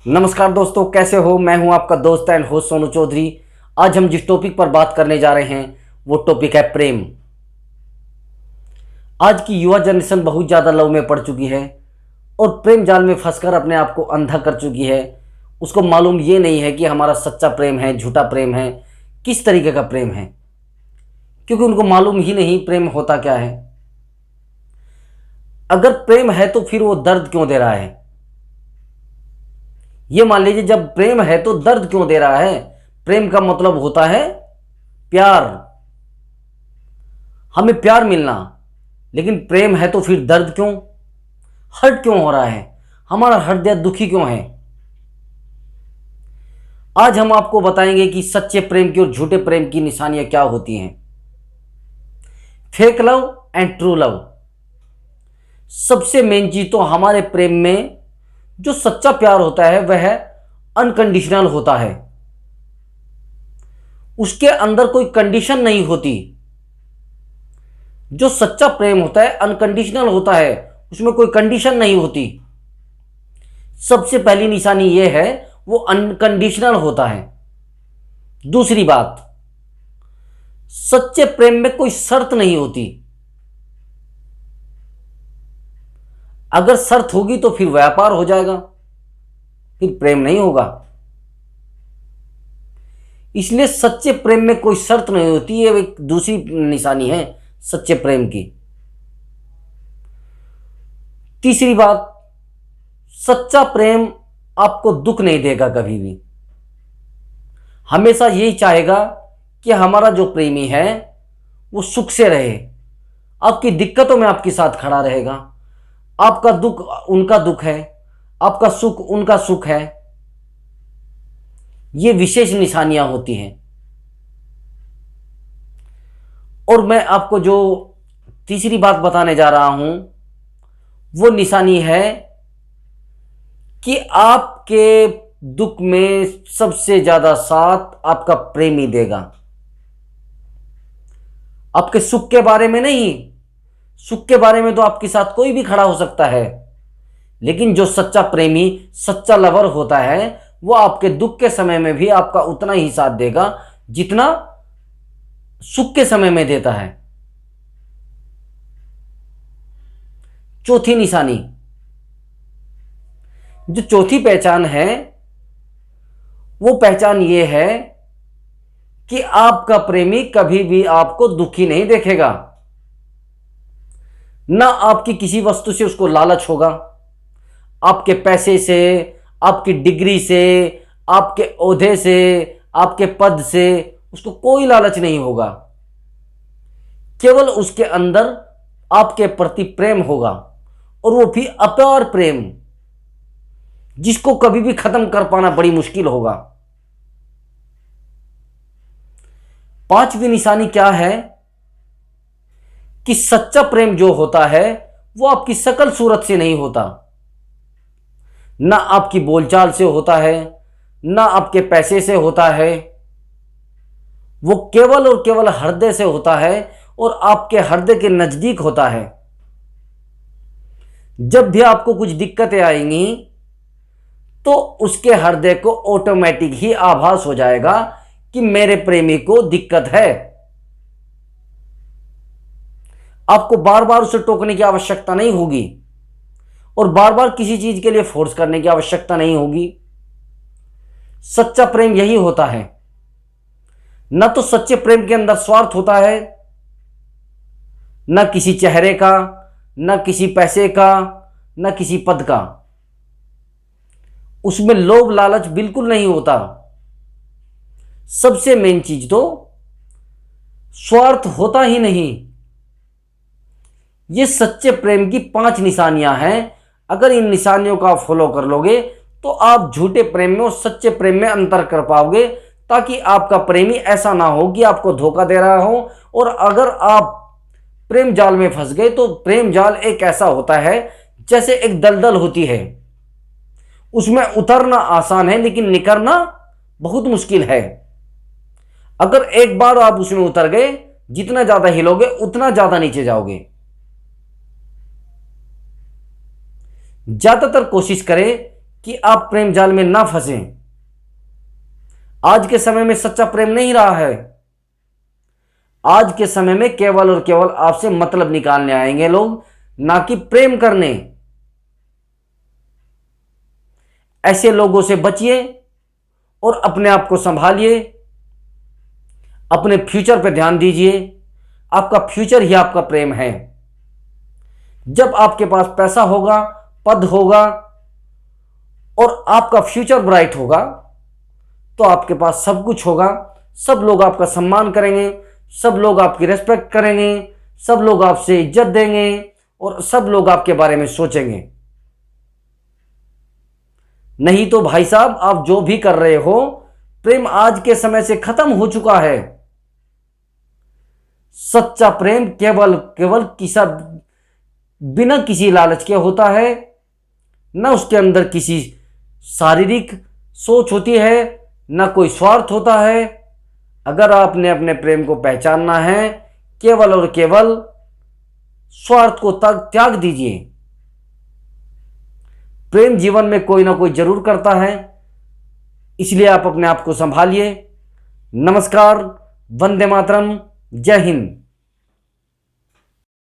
नमस्कार दोस्तों, कैसे हो। मैं हूं आपका दोस्त एंड होस्ट सोनू चौधरी। आज हम जिस टॉपिक पर बात करने जा रहे हैं वो टॉपिक है प्रेम। आज की युवा जनरेशन बहुत ज़्यादा लव में पड़ चुकी है और प्रेम जाल में फंसकर अपने आप को अंधा कर चुकी है। उसको मालूम ये नहीं है कि हमारा सच्चा प्रेम है, झूठा प्रेम है, किस तरीके का प्रेम है, क्योंकि उनको मालूम ही नहीं प्रेम होता क्या है। अगर प्रेम है तो फिर वो दर्द क्यों दे रहा है। ये मान लीजिए, जब प्रेम है तो दर्द क्यों दे रहा है। प्रेम का मतलब होता है प्यार, हमें प्यार मिलना। लेकिन प्रेम है तो फिर दर्द क्यों, हर्ट क्यों हो रहा है, हमारा हृदय दुखी क्यों है। आज हम आपको बताएंगे कि सच्चे प्रेम की और झूठे प्रेम की निशानियां क्या होती हैं। Fake love and true love. सबसे मेन चीज तो हमारे प्रेम में जो सच्चा प्यार होता है वह अनकंडीशनल होता है। उसके अंदर कोई कंडीशन नहीं होती। जो सच्चा प्रेम होता है अनकंडीशनल होता है, उसमें कोई कंडीशन नहीं होती। सबसे पहली निशानी यह है, वो अनकंडीशनल होता है। दूसरी बात, सच्चे प्रेम में कोई शर्त नहीं होती। अगर शर्त होगी तो फिर व्यापार हो जाएगा, फिर प्रेम नहीं होगा। इसलिए सच्चे प्रेम में कोई शर्त नहीं होती। ये एक दूसरी निशानी है सच्चे प्रेम की। तीसरी बात, सच्चा प्रेम आपको दुख नहीं देगा कभी भी। हमेशा यही चाहेगा कि हमारा जो प्रेमी है वो सुख से रहे, आपकी दिक्कतों में आपके साथ खड़ा रहेगा। आपका दुख उनका दुख है, आपका सुख उनका सुख है। ये विशेष निशानियां होती हैं। और मैं आपको जो तीसरी बात बताने जा रहा हूं वो निशानी है कि आपके दुख में सबसे ज्यादा साथ आपका प्रेमी देगा। आपके सुख के बारे में नहीं, सुख के बारे में तो आपके साथ कोई भी खड़ा हो सकता है, लेकिन जो सच्चा प्रेमी, सच्चा लवर होता है, वो आपके दुख के समय में भी आपका उतना ही साथ देगा जितना सुख के समय में देता है। चौथी निशानी, जो चौथी पहचान है वो पहचान ये है कि आपका प्रेमी कभी भी आपको दुखी नहीं देखेगा। ना आपकी किसी वस्तु से उसको लालच होगा। आपके पैसे से, आपकी डिग्री से, आपके ओहदे से, आपके पद से उसको कोई लालच नहीं होगा। केवल उसके अंदर आपके प्रति प्रेम होगा, और वो भी अपार प्रेम, जिसको कभी भी खत्म कर पाना बड़ी मुश्किल होगा। पांचवी निशानी क्या है कि सच्चा प्रेम जो होता है वो आपकी शकल सूरत से नहीं होता, ना आपकी बोलचाल से होता है, ना आपके पैसे से होता है। वो केवल और केवल हृदय से होता है और आपके हृदय के नजदीक होता है। जब भी आपको कुछ दिक्कतें आएंगी तो उसके हृदय को ऑटोमेटिक ही आभास हो जाएगा कि मेरे प्रेमी को दिक्कत है। आपको बार बार उसे टोकने की आवश्यकता नहीं होगी और बार बार किसी चीज के लिए फोर्स करने की आवश्यकता नहीं होगी। सच्चा प्रेम यही होता है। न तो सच्चे प्रेम के अंदर स्वार्थ होता है, न किसी चेहरे का, न किसी पैसे का, न किसी पद का। उसमें लोभ लालच बिल्कुल नहीं होता। सबसे मेन चीज तो स्वार्थ होता ही नहीं। ये सच्चे प्रेम की 5 निशानियां हैं। अगर इन निशानियों का आप फॉलो कर लोगे तो आप झूठे प्रेम में और सच्चे प्रेम में अंतर कर पाओगे, ताकि आपका प्रेमी ऐसा ना हो कि आपको धोखा दे रहा हो। और अगर आप प्रेम जाल में फंस गए तो प्रेम जाल एक ऐसा होता है जैसे एक दलदल होती है। उसमें उतरना आसान है लेकिन निकलना बहुत मुश्किल है। अगर एक बार आप उसमें उतर गए, जितना ज्यादा हिलोगे उतना ज्यादा नीचे जाओगे। ज्यादातर कोशिश करें कि आप प्रेम जाल में ना फंसें। आज के समय में सच्चा प्रेम नहीं रहा है। आज के समय में केवल और केवल आपसे मतलब निकालने आएंगे लोग, ना कि प्रेम करने। ऐसे लोगों से बचिए और अपने आप को संभालिए, अपने फ्यूचर पे ध्यान दीजिए। आपका फ्यूचर ही आपका प्रेम है। जब आपके पास पैसा होगा, पद होगा और आपका फ्यूचर ब्राइट होगा, तो आपके पास सब कुछ होगा। सब लोग आपका सम्मान करेंगे, सब लोग आपकी रिस्पेक्ट करेंगे, सब लोग आपसे इज्जत देंगे और सब लोग आपके बारे में सोचेंगे। नहीं तो भाई साहब, आप जो भी कर रहे हो, प्रेम आज के समय से खत्म हो चुका है। सच्चा प्रेम केवल केवल बिना किसी लालच के होता है। न उसके अंदर किसी शारीरिक सोच होती है, न कोई स्वार्थ होता है। अगर आपने अपने प्रेम को पहचानना है, केवल और केवल स्वार्थ को त्याग दीजिए। प्रेम जीवन में कोई ना कोई जरूर करता है, इसलिए आप अपने आप को संभालिए। नमस्कार, वंदे मातरम, जय हिंद।